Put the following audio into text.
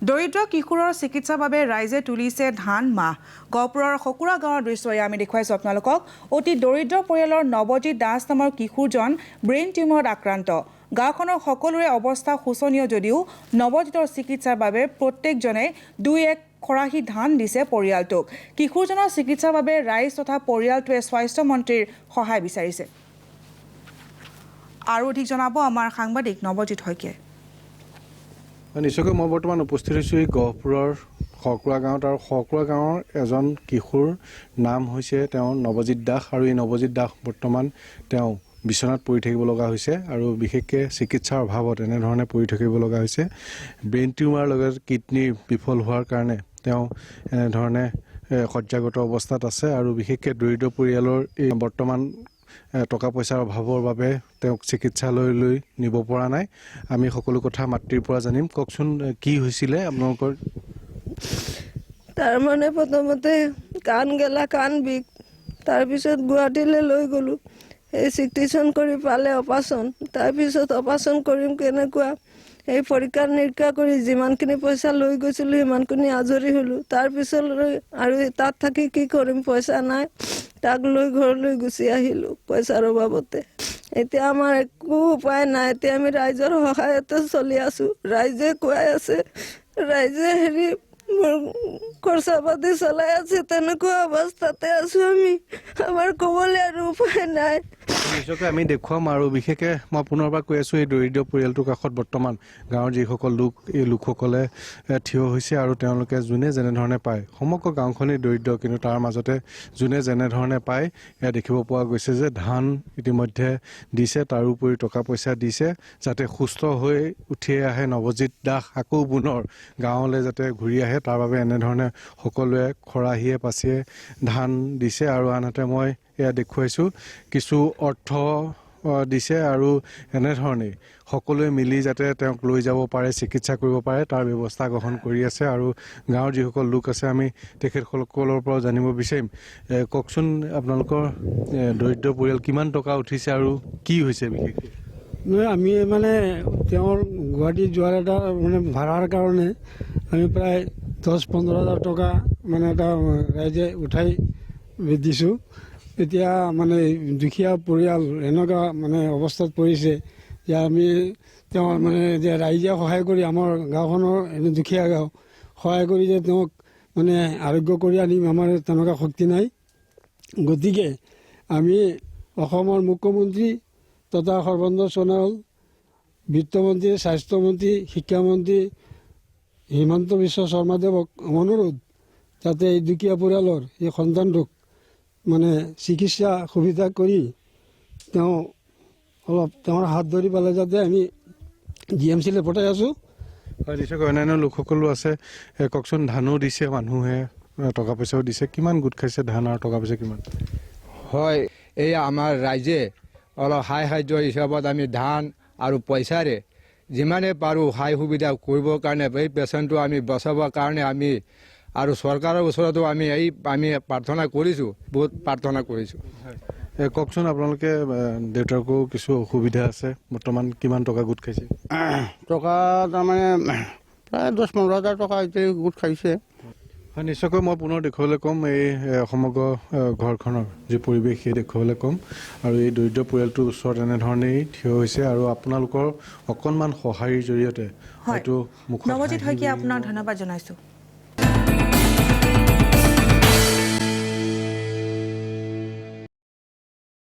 দৰিদ্ৰ কিশোৰৰ চিকিৎসাৰ বাবে ৰাইজে তুলিছে ধান মাহ। গহপুৰৰ সকুৰা গাঁৱৰ দৃশ্য আমি দেখুৱাইছোঁ আপোনালোকক। অতি দৰিদ্ৰ পৰিয়ালৰ নৱজিৎ দাস নামৰ কিশোৰজন ব্ৰেইন টিউমাৰত আক্ৰান্ত। গাঁওখনৰ সকলোৰে অৱস্থা শোচনীয় যদিও নৱজিতৰ চিকিৎসাৰ বাবে প্ৰত্যেকজনে 2-1 খৰাহী ধান দিছে পৰিয়ালটোক। কিশোৰজনৰ চিকিৎসাৰ বাবে ৰাইজ তথা পৰিয়ালটোৱে স্বাস্থ্য মন্ত্ৰীৰ সহায় বিচাৰিছে। আৰু অধিক জনাব আমাৰ সাংবাদিক নৱজিৎ শইকীয়াই। নিশ্চয়কৈ মই বৰ্তমান উপস্থিত হৈছোঁ এই গহপুৰৰ সকুৰা গাঁৱত। আৰু সকুৰা গাঁৱৰ এজন কিশোৰ নাম হৈছে তেওঁ নৱজিৎ দাস। আৰু এই নৱজিৎ দাস বৰ্তমান তেওঁ বিচনাত পৰি থাকিব লগা হৈছে আৰু বিশেষকৈ চিকিৎসাৰ অভাৱত এনেধৰণে পৰি থাকিব লগা হৈছে। ব্ৰেইন টিউমাৰৰ লগত কিডনী বিফল হোৱাৰ কাৰণে তেওঁ এনেধৰণে শয্যাগত অৱস্থাত আছে। আৰু বিশেষকৈ দৰিদ্ৰ পৰিয়ালৰ এই বৰ্তমান টকা পইচাৰ অভাৱৰ বাবে তেওঁক চিকিৎসালয়লৈ নিব পৰা নাই। আমি সকলো কথা মাতৃৰ পৰা জানিম। কওকচোন কি হৈছিলে আপোনালোকৰ? তাৰমানে প্ৰথমতে কাণ গেলা, কাণ বিষ, তাৰপিছত গুৱাহাটীলৈ লৈ গ'লোঁ। এই চিকিৎসা কৰি পালে অপাৰেশ্যন, তাৰপিছত অপাৰেশ্যন কৰিম কেনেকুৱা এই পৰীক্ষা নিৰীক্ষা কৰি যিমানখিনি পইচা লৈ গৈছিলোঁ সিমানখিনি আজৰি হ'লোঁ। তাৰপিছলৈ আৰু তাত থাকি কি কৰিম, পইচা নাই, তাক লৈ ঘৰলৈ গুচি আহিলোঁ পইচাৰ অভাৱতে। এতিয়া আমাৰ একো উপায় নাই। এতিয়া আমি ৰাইজৰ সহায়তে চলি আছোঁ। ৰাইজে খুৱাই আছে, ৰাইজে খৰচা পাতি চলাই আছে। তেনেকুৱা অৱস্থাতে আছোঁ আমি। আমাৰ ক'বলৈ আৰু উপায় নাই। নিশ্চয়কৈ আমি দেখুৱাম। আৰু বিশেষকৈ মই পুনৰবাৰ কৈ আছোঁ, এই দৰিদ্ৰ পৰিয়ালটোৰ কাষত বৰ্তমান গাঁৱৰ যিসকল লোক, এই লোকসকলে থিয় হৈছে। আৰু তেওঁলোকে যোনে যেনেধৰণে পায়, সমগ্ৰ গাঁওখনেই দৰিদ্ৰ, কিন্তু তাৰ মাজতে যোনে যেনেধৰণে পায় এয়া দেখিব পোৱা গৈছে যে ধান ইতিমধ্যে দিছে, তাৰোপৰি টকা পইচা দিছে, যাতে সুস্থ হৈ উঠি আহে নৱজিৎ দাস আকৌ পুনৰ গাঁৱলৈ যাতে ঘূৰি আহে। তাৰ বাবে এনেধৰণে সকলোৱে খৰাহীয়ে পাচিয়ে ধান দিছে। আৰু আনহাতে মই এয়া দেখুৱাইছোঁ কিছু অৰ্থ দিছে। আৰু এনেধৰণেই সকলোৱে মিলি যাতে তেওঁক লৈ যাব পাৰে, চিকিৎসা কৰিব পাৰে, তাৰ ব্যৱস্থা গ্ৰহণ কৰি আছে। আৰু গাঁৱৰ যিসকল লোক আছে আমি তেখেতসকলৰ পৰাও জানিব বিচাৰিম। কওকচোন আপোনালোকৰ দৰিদ্ৰ পৰিয়াল কিমান টকা উঠিছে আৰু কি হৈছে বিশেষকৈ? আমি মানে তেওঁৰ গুৱাহাটী যোৱাৰ এটা মানে ভাড়াৰ কাৰণে আমি প্ৰায় 10-15 হাজাৰ টকা মানে এটা ৰাইজে উঠাই দিছোঁ। এতিয়া মানে দুখীয়া পৰিয়াল এনেকুৱা মানে অৱস্থাত পৰিছে যে আমি তেওঁৰ মানে যে ৰাইজে সহায় কৰি, আমাৰ গাঁওখনৰ এনে দুখীয়া গাঁও, সহায় কৰি যে তেওঁক মানে আৰোগ্য কৰি আনিম, আমাৰ তেনেকুৱা শক্তি নাই। গতিকে আমি অসমৰ মুখ্যমন্ত্ৰী তথা সৰ্বানন্দ সোণোৱাল, বিত্তমন্ত্ৰী, স্বাস্থ্যমন্ত্ৰী, শিক্ষামন্ত্ৰী হিমন্ত বিশ্ব শৰ্মাদেৱক অনুৰোধ যাতে এই দুখীয়া পৰিয়ালৰ এই সন্তানটোক মানে চিকিৎসা সুবিধা কৰি তেওঁ অলপ তেওঁৰ হাত ধৰি পালে যাতে আমি GMC-লৈ পঠাই আছোঁ। হয়, নিশ্চয়কৈ অন্যান্য লোকসকলো আছে। কওকচোন ধানো দিছে, মানুহে টকা পইচাও দিছে, কিমান গোট খাইছে ধান আৰু টকা পইচা কিমান? হয়, এই আমাৰ ৰাইজে অলপ সাহায্য হিচাপত আমি ধান আৰু পইচাৰে যিমানে পাৰোঁ সহায় সুবিধা কৰিবৰ কাৰণে, এই পেচেণ্টটো আমি বচাবৰ কাৰণে আমি আৰু চৰকাৰৰ ওচৰতো আমি প্ৰাৰ্থনা কৰিছোঁ, বহুত প্ৰাৰ্থনা কৰিছোঁ। কওকচোন আপোনালোকে দেউতাকো কিছু অসুবিধা আছে, বৰ্তমান কিমান টকা গোট খাইছে? টকা তাৰমানে প্ৰায় 10-15 হাজাৰ টকা এতিয়া গোট খাইছে। হয়, নিশ্চয়কৈ মই পুনৰ দেখুৱাবলৈ ক'ম এই সমগ্ৰ ঘৰখনৰ যি পৰিৱেশ সেই দেখুৱাবলৈ ক'ম। আৰু এই দৰিদ্ৰ পৰিয়ালটোৰ ওচৰত এনেধৰণেই থিয় হৈছে। আৰু আপোনালোকৰ অকণমান সহায়ৰ জৰিয়তে হয়তো নৱজিৎ শইকীয়া, আপোনাক ধন্যবাদ জনাইছোঁ।